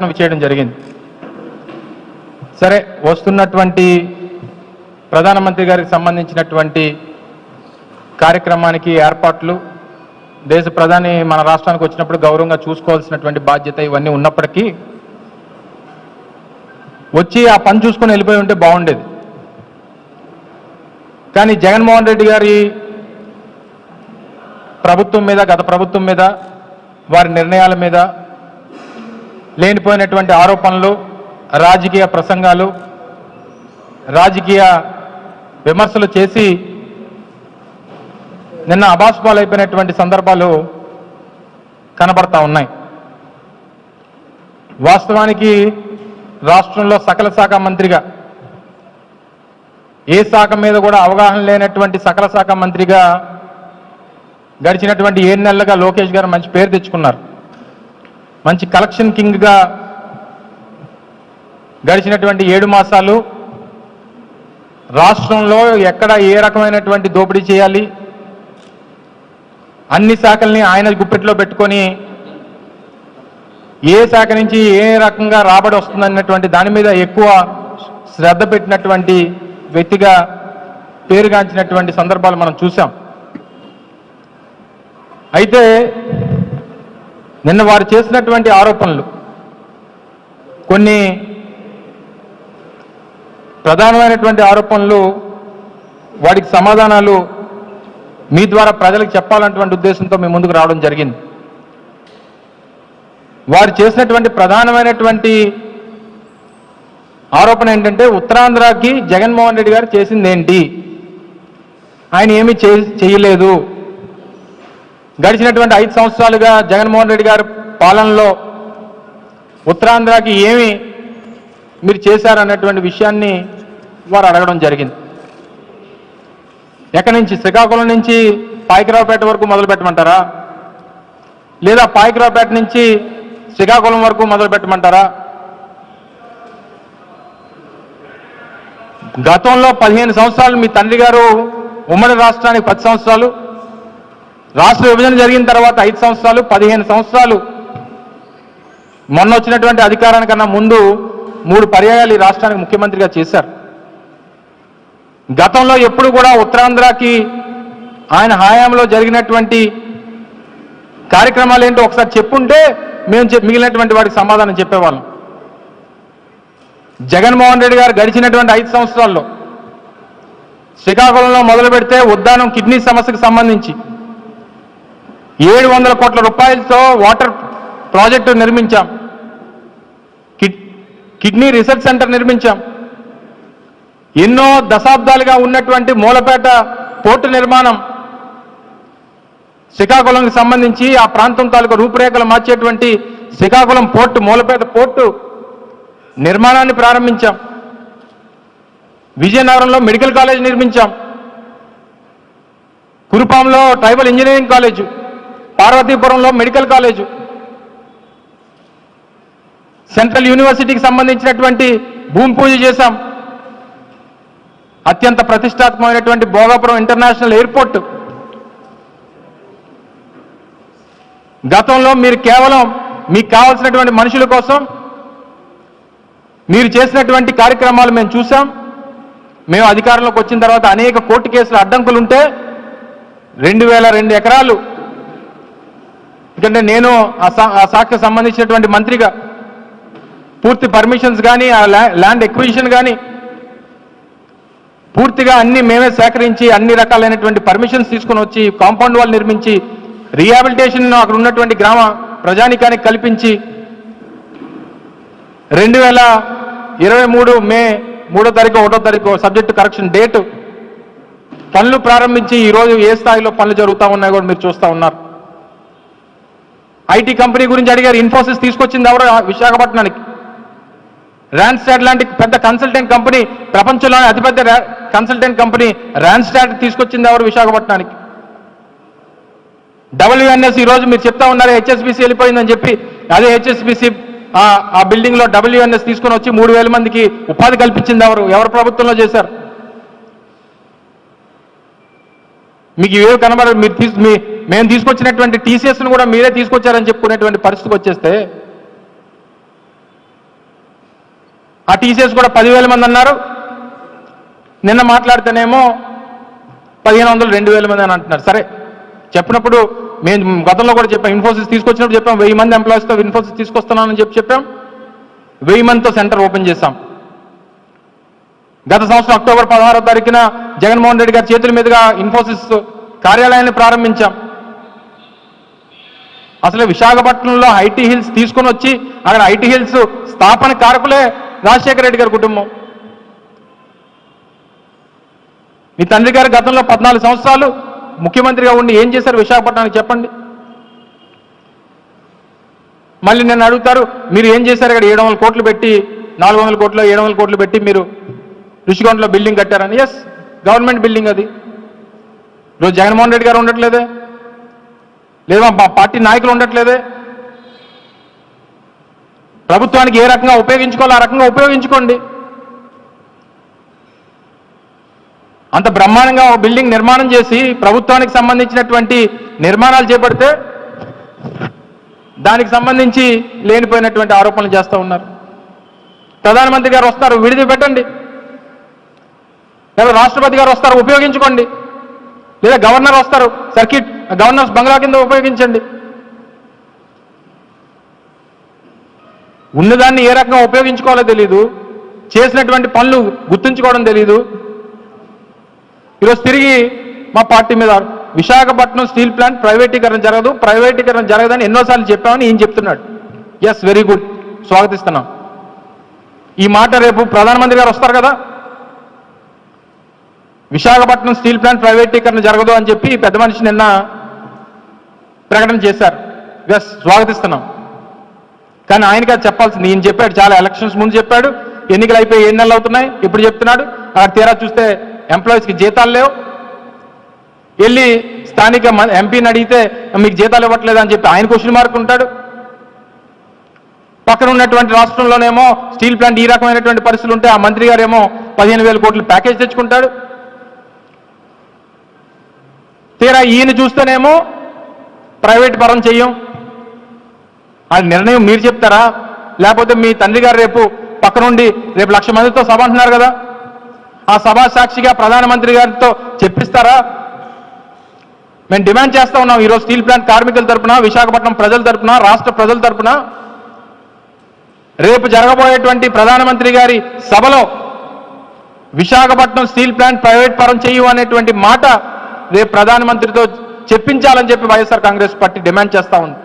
ప్రతిష్టాత్మకం చేయడం జరిగింది. సరే, వస్తున్నటువంటి ప్రధానమంత్రి గారికి సంబంధించినటువంటి కార్యక్రమానికి ఏర్పాట్లు, దేశ ప్రధాని మన రాష్ట్రానికి వచ్చినప్పుడు గౌరవంగా చూసుకోవాల్సినటువంటి బాధ్యత ఇవన్నీ ఉన్నప్పటికీ వచ్చి ఆ పని చూసుకొని వెళ్ళిపోయి ఉంటే బాగుండేది. కానీ జగన్మోహన్ రెడ్డి గారి ప్రభుత్వం మీద, గత ప్రభుత్వం మీద, వారి నిర్ణయాల మీద లేనిపోయినటువంటి ఆరోపణలు, రాజకీయ ప్రసంగాలు, రాజకీయ విమర్శలు చేసి నిన్న అబాస్పాలైపోయినటువంటి సందర్భాలు కనబడతా ఉన్నాయి. వాస్తవానికి రాష్ట్రంలో సకల శాఖ మంత్రిగా, ఏ శాఖ మీద కూడా అవగాహన లేనటువంటి సకల శాఖ మంత్రిగా గడిచినటువంటి 7 నెలలుగా లోకేష్ గారు మంచి పేరు తెచ్చుకున్నారు. మంచి కలెక్షన్ కింగ్గా గడిచినటువంటి 7 మాసాలు రాష్ట్రంలో ఎక్కడ ఏ రకమైనటువంటి దోపిడీ చేయాలి, అన్ని శాఖల్ని ఆయన గుప్పెట్లో పెట్టుకొని ఏ శాఖ నుంచి ఏ రకంగా రాబడి వస్తుందన్నటువంటి దాని మీద ఎక్కువ శ్రద్ధ పెట్టినటువంటి వ్యక్తిగా పేరుగాంచినటువంటి సందర్భాలు మనం చూసాం. అయితే నిన్న వారు చేసినటువంటి ఆరోపణలు, కొన్ని ప్రధానమైనటువంటి ఆరోపణలు, వాటికి సమాధానాలు మీ ద్వారా ప్రజలకు చెప్పాలన్నటువంటి ఉద్దేశంతో మీ ముందుకు రావడం జరిగింది. వారు చేసినటువంటి ప్రధానమైనటువంటి ఆరోపణ ఏంటంటే, ఉత్తరాంధ్రకి జగన్మోహన్ రెడ్డి గారు చేసింది ఏంటి, ఆయన ఏమీ చేయలేదు, గడిచినటువంటి 5 సంవత్సరాలుగా జగన్మోహన్ రెడ్డి గారి పాలనలో ఉత్తరాంధ్రకి ఏమి మీరు చేశారన్నటువంటి విషయాన్ని వారు అడగడం జరిగింది. ఎక్కడి నుంచి, శ్రీకాకుళం నుంచి పాయకరావుపేట వరకు మొదలు పెట్టమంటారా, లేదా పాయకరావుపేట నుంచి శ్రీకాకుళం వరకు మొదలు పెట్టమంటారా? గతంలో 15 సంవత్సరాలు మీ తండ్రి గారు ఉమ్మడి రాష్ట్రానికి 10 సంవత్సరాలు, రాష్ట్ర విభజన జరిగిన తర్వాత 5 సంవత్సరాలు, 15 సంవత్సరాలు మొన్న వచ్చినటువంటి అధికారానికన్నా ముందు 3 పర్యాయాలు ఈ రాష్ట్రానికి ముఖ్యమంత్రిగా చేశారు. గతంలో ఎప్పుడు కూడా ఉత్తరాంధ్రకి ఆయన హయాంలో జరిగినటువంటి కార్యక్రమాలు ఏంటో ఒకసారి చెప్పుంటే మేము మిగిలినటువంటి వాడికి సమాధానం చెప్పేవాళ్ళం. జగన్మోహన్ రెడ్డి గారు గడిచినటువంటి 5 సంవత్సరాల్లో శ్రీకాకుళంలో మొదలు పెడితే ఉద్దానం కిడ్నీ సమస్యకు సంబంధించి 700 కోట్ల రూపాయలతో వాటర్ ప్రాజెక్టు నిర్మించాం, కిడ్నీ రీసెర్చ్ సెంటర్ నిర్మించాం, ఎన్నో దశాబ్దాలుగా ఉన్నటువంటి మూలపేట పోర్టు నిర్మాణం, శ్రీకాకుళంకి సంబంధించి ఆ ప్రాంతం తాలూకు రూపురేఖలు మార్చేటువంటి శ్రీకాకుళం పోర్టు, మూలపేట పోర్టు నిర్మాణాన్ని ప్రారంభించాం, విజయనగరంలో మెడికల్ కాలేజ్ నిర్మించాం, కురుపాంలో ట్రైబల్ ఇంజనీరింగ్ కాలేజు, పార్వతీపురంలో మెడికల్ కాలేజు, సెంట్రల్ యూనివర్సిటీకి సంబంధించినటువంటి భూమి పూజ చేశాం, అత్యంత ప్రతిష్టాత్మకమైనటువంటి భోగాపురం ఇంటర్నేషనల్ ఎయిర్పోర్ట్. గతంలో మీరు కేవలం మీకు కావాల్సినటువంటి మనుషుల కోసం మీరు చేసినటువంటి కార్యక్రమాలు మేము చూసాం. మేము అధికారంలోకి వచ్చిన తర్వాత అనేక కోర్టు కేసుల అడ్డంకులుంటే 2002 ఎకరాలు, ఎందుకంటే నేను ఆ శాఖకు సంబంధించినటువంటి మంత్రిగా పూర్తి పర్మిషన్స్ కానీ, ఆ ల్యాండ్ ఎక్విజిషన్ కానీ పూర్తిగా అన్ని మేమే సేకరించి అన్ని రకాలైనటువంటి పర్మిషన్స్ తీసుకుని వచ్చి కాంపౌండ్ వాల్ నిర్మించి రీహాబిలిటేషన్ అక్కడ ఉన్నటువంటి గ్రామ ప్రజానికానికి కల్పించి 2023 మే 3వ తారీఖు 1వ తారీఖు సబ్జెక్టు కరెక్షన్ డేటు పనులు ప్రారంభించి ఈరోజు ఏ స్థాయిలో పనులు జరుగుతూ ఉన్నాయో కూడా మీరు చూస్తూ ఉన్నారు. ఐటీ కంపెనీ గురించి అడిగారు. ఇన్ఫోసిస్ తీసుకొచ్చింది ఎవరు విశాఖపట్నానికి? ర్యాన్స్టాడ్ లాంటి పెద్ద కన్సల్టెంట్ కంపెనీ, ప్రపంచంలోనే అతిపెద్ద కన్సల్టెంట్ కంపెనీ ర్యాన్స్టాడ్ తీసుకొచ్చింది ఎవరు విశాఖపట్నానికి? WNS ఈరోజు మీరు చెప్తా ఉన్నారు HSBC వెళ్ళిపోయిందని చెప్పి, అదే HSBC ఆ బిల్డింగ్లో WNS తీసుకొని వచ్చి 3000 మందికి ఉపాధి కల్పించింది ఎవరు ప్రభుత్వంలో చేశారు? మీకు ఇవే కనబడ మేము తీసుకొచ్చినటువంటి TCSను కూడా మీరే తీసుకొచ్చారని చెప్పుకునేటువంటి పరిస్థితికి వచ్చేస్తే ఆ టీసీఎస్ కూడా 10,000 మంది అన్నారు. నిన్న మాట్లాడితేనేమో 1,500 2,000 మంది అని అంటున్నారు. సరే చెప్పినప్పుడు మేము గతంలో కూడా చెప్పాం, ఇన్ఫోసిస్ తీసుకొచ్చినప్పుడు చెప్పాం 1000 మంది ఎంప్లాయీస్తో ఇన్ఫోసిస్ తీసుకొస్తున్నానని చెప్పాం. 1000 మందితో సెంటర్ ఓపెన్ చేశాం. గత సంవత్సరం అక్టోబర్ 16వ తారీఖున జగన్మోహన్ రెడ్డి గారి చేతుల మీదుగా ఇన్ఫోసిస్ కార్యాలయాన్ని ప్రారంభించాం. అసలు విశాఖపట్నంలో ఐటీ హిల్స్ తీసుకొని వచ్చి అక్కడ ఐటీ హిల్స్ స్థాపన కారకులే రాజశేఖర రెడ్డి గారి కుటుంబం. మీ తండ్రి గారు గతంలో 14 సంవత్సరాలు ముఖ్యమంత్రిగా ఉండి ఏం చేశారు విశాఖపట్నానికి చెప్పండి. మళ్ళీ నన్ను అడుగుతారు మీరు ఏం చేశారు, ఇక్కడ 700 కోట్లు పెట్టి 400 కోట్లు 700 కోట్లు పెట్టి మీరు రుషికొండలో బిల్డింగ్ కట్టారని. ఎస్, గవర్నమెంట్ బిల్డింగ్ అది. ఈరోజు జగన్మోహన్ రెడ్డి గారు ఉండట్లేదే, లేదా మా పార్టీ నాయకులు ఉండట్లేదే. ప్రభుత్వానికి ఏ రకంగా ఉపయోగించుకోవాలో ఆ రకంగా ఉపయోగించుకోండి. అంత బ్రహ్మాండంగా ఒక బిల్డింగ్ నిర్మాణం చేసి ప్రభుత్వానికి సంబంధించినటువంటి నిర్మాణాలు చేపడితే దానికి సంబంధించి లేనిపోయినటువంటి ఆరోపణలు చేస్తూ ఉన్నారు. ప్రధానమంత్రి గారు వస్తారు, విడిది పెట్టండి. లేదా రాష్ట్రపతి గారు వస్తారు, ఉపయోగించుకోండి. లేదా గవర్నర్ వస్తారు, సర్కిట్ గవర్నర్స్ బంగ్లా కింద ఉపయోగించండి. ఉన్నదాన్ని ఏ రకంగా ఉపయోగించుకోవాలో తెలియదు, చేసినటువంటి పనులు గుర్తుంచుకోవడం తెలియదు. ఈరోజు తిరిగి మా పార్టీ మీద విశాఖపట్నం స్టీల్ ప్లాంట్ ప్రైవేటీకరణ జరగదని ఎన్నోసార్లు చెప్పామని ఈయన చెప్తున్నాడు. ఎస్, వెరీ గుడ్, స్వాగతిస్తున్నాం. ఈ మాట రేపు ప్రధానమంత్రి గారు వస్తారు కదా, విశాఖపట్నం స్టీల్ ప్లాంట్ ప్రైవేటీకరణ జరగదు అని చెప్పి పెద్ద మనిషి నిన్న ప్రకటన చేశారు. ఎస్, స్వాగతిస్తున్నాం. కానీ ఆయనకి అది చెప్పాల్సింది ఈయన చెప్పాడు, చాలా ఎలక్షన్స్ ముందు చెప్పాడు, ఎన్నికలు అయిపోయి 7 నెలలు అవుతున్నాయి, ఇప్పుడు చెప్తున్నాడు. అక్కడ తీరా చూస్తే ఎంప్లాయీస్కి జీతాలు లేవు. వెళ్ళి స్థానిక ఎంపీని అడిగితే మీకు జీతాలు ఇవ్వట్లేదు అని చెప్పి ఆయన క్వశ్చన్ మార్క్ ఉంటాడు. పక్కన ఉన్నటువంటి రాష్ట్రంలోనేమో స్టీల్ ప్లాంట్ ఈ రకమైనటువంటి పరిస్థితులు ఉంటే ఆ మంత్రి గారేమో 15,000 కోట్ల ప్యాకేజ్ తెచ్చుకుంటాడు. తీరా ఈయన చూస్తేనేమో ప్రైవేట్ పరం చెయ్యం. అది నిర్ణయం మీరు చెప్తారా, లేకపోతే మీ తండ్రి గారు రేపు పక్కనుండి రేపు 1,00,000 మందితో సభ అంటున్నారు కదా, ఆ సభా సాక్షిగా ప్రధానమంత్రి గారితో చెప్పిస్తారా? మేము డిమాండ్ చేస్తా ఉన్నాం ఈరోజు స్టీల్ ప్లాంట్ కార్మికుల తరపున, విశాఖపట్నం ప్రజల తరపున, రాష్ట్ర ప్రజల తరపున రేపు జరగబోయేటువంటి ప్రధానమంత్రి గారి సభలో విశాఖపట్నం స్టీల్ ప్లాంట్ ప్రైవేట్ పరం చేయు అనేటువంటి మాట రేపు ప్రధానమంత్రితో చెప్పించాలని చెప్పి వైఎస్ఆర్ కాంగ్రెస్ పార్టీ డిమాండ్ చేస్తా ఉంది.